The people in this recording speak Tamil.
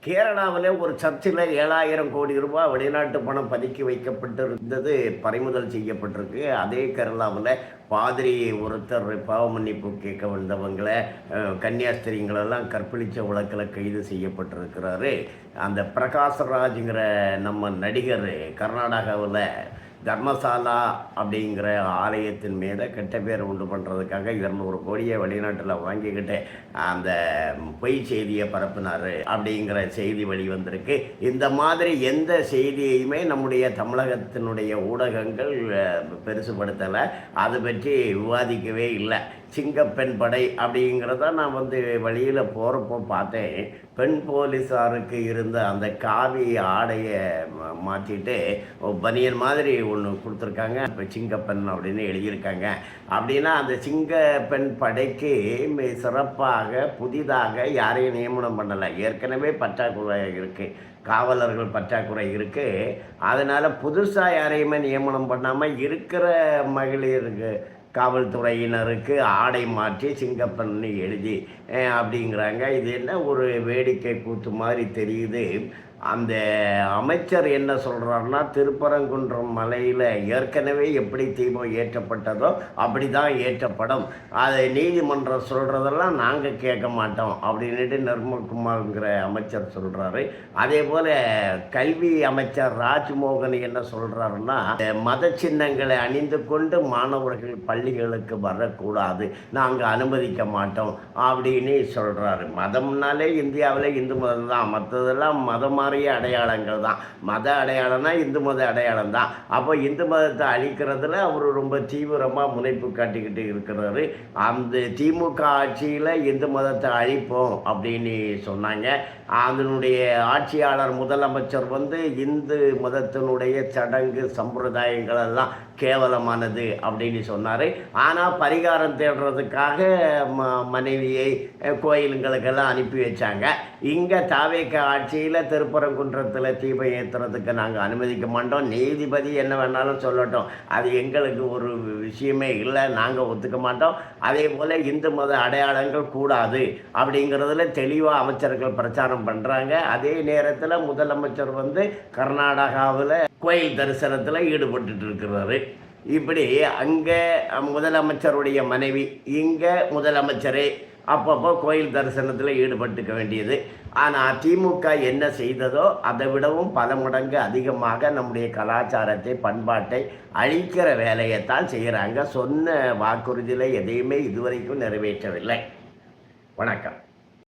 கேரளாவில் ஒரு சர்ச்சில் 7,000 கோடி ரூபாய் வெளிநாட்டு பணம் பதுக்கி வைக்கப்பட்டிருந்தது பறிமுதல் செய்யப்பட்டிருக்கு. அதே கேரளாவில் பாதிரி ஒருத்தர் பாவ மன்னிப்பு கேட்க வந்தவங்களை கன்னியாஸ்திரிங்களெல்லாம் கற்பழித்த வழக்கில் கைது செய்யப்பட்டிருக்கிறாரு. அந்த பிரகாஷ்ராஜுங்கிற நம்ம நடிகர் கர்நாடகாவில் தர்மசாலா அப்படிங்கிற ஆலயத்தின் மீது கெட்ட பேர் உண்டு பண்ணுறதுக்காக 200 கோடியை வெளிநாட்டில் வாங்கிக்கிட்டு அந்த பொய் செய்தியை பரப்பினார் அப்படிங்கிற செய்தி வெளிவந்திருக்கு. இந்த மாதிரி எந்த செய்தியையுமே நம்முடைய தமிழகத்தினுடைய ஊடகங்கள் பெருசுபடுத்தலை, அது பற்றி விவாதிக்கவே இல்லை. சிங்கப்பெண் படை அப்படிங்கிறத நான் வழியில் போகிறப்போ பார்த்தேன். பெண் போலீஸாருக்கு இருந்த அந்த காவி ஆடையை மாற்றிட்டு பனியன் மாதிரி ஒன்று கொடுத்துருக்காங்க. இப்போ சிங்கப்பெண் அப்படின்னு எழுதியிருக்காங்க. அப்படின்னா அந்த சிங்கப்பெண் படைக்கு சிறப்பாக புதிதாக யாரையும் நியமனம் பண்ணலை. ஏற்கனவே பற்றாக்குறை இருக்குது, காவலர்கள் பற்றாக்குறை இருக்குது. அதனால் புதுசாக யாரையுமே நியமனம் பண்ணாமல் இருக்கிற மகளிருக்கு காவல்துறையினருக்கு ஆடை மாற்றி சிங்கப்பெண்ணு எழுதி அப்படிங்கிறாங்க. இது என்ன ஒரு வேடிக்கை கூத்து மாதிரி தெரியுது. அந்த அமைச்சர் என்ன சொல்கிறாருன்னா, திருப்பரங்குன்றம் மலையில் ஏற்கனவே எப்படி தீபம் ஏற்றப்பட்டதோ அப்படி தான் ஏற்றப்படும், அதை நீதிமன்றம் சொல்கிறதெல்லாம் நாங்கள் கேட்க மாட்டோம் அப்படின்ட்டு நிர்மல்குமார்ங்கிற அமைச்சர் சொல்கிறாரு. அதே போல் கல்வி அமைச்சர் ராஜ்மோகன் என்ன சொல்கிறாருன்னா, மத சின்னங்களை அணிந்து கொண்டு மாணவர்கள் பள்ளிகளுக்கு வரக்கூடாது, நாங்கள் அனுமதிக்க மாட்டோம் அப்படின்னு சொல்கிறாரு. மதம்னாலே இந்தியாவில் இந்து மதம் தான், மற்றதெல்லாம் மதம் அடையாளங்கள் தான். மத அடையாளம்னா இந்து மத அடையாளம் தான். அப்போ இந்து மதத்தை அழிக்கிறதுல அவர் ரொம்ப தீவிரமாக முனைப்பு காட்டிக்கிட்டு இருக்கிறாரு. அந்த திமுக ஆட்சியில் இந்து மதத்தை அழிப்போம் அப்படின்னு சொன்னாங்க. அதனுடைய ஆட்சியாளர் முதலமைச்சர் இந்து மதத்தினுடைய சடங்கு சம்பிரதாயங்கள் எல்லாம் கேவலமானது அப்படின்னு சொன்னார். ஆனால் பரிகாரம் தேடுறதுக்காக மனைவியை கோயிலுங்களுக்கெல்லாம் அனுப்பி வச்சாங்க. இங்கே தாவேக ஆட்சியில் திருப்பரங்குன்றத்தில் தீபம் ஏற்றுறதுக்கு நாங்கள் அனுமதிக்க மாட்டோம், நீதிபதி என்ன வேணாலும் சொல்லட்டும், அது எங்களுக்கு ஒரு விஷயமே இல்லை, நாங்கள் ஒத்துக்க மாட்டோம். அதே போல் இந்து மத அடையாளங்கள் கூடாது அப்படிங்கிறதுல தெளிவாக அமைச்சர்கள் பிரச்சாரம் பண்ணுறாங்க. அதே நேரத்தில் முதலமைச்சர் கர்நாடகாவில் கோயில் தரிசனத்தில் ஈடுபட்டு இருக்கிறாரு. இப்படி அங்கே முதலமைச்சருடைய மனைவி, இங்கே முதலமைச்சரே அப்பப்போ கோயில் தரிசனத்தில் ஈடுபட்டுக்க வேண்டியது. ஆனால் திமுக என்ன செய்ததோ அதை விடவும் பல மடங்கு அதிகமாக நம்முடைய கலாச்சாரத்தை பண்பாட்டை அழிக்கிற வேலையைத்தான் செய்கிறாங்க. சொன்ன வாக்குறுதியில் எதையுமே இதுவரைக்கும் நிறைவேற்றவில்லை. வணக்கம்.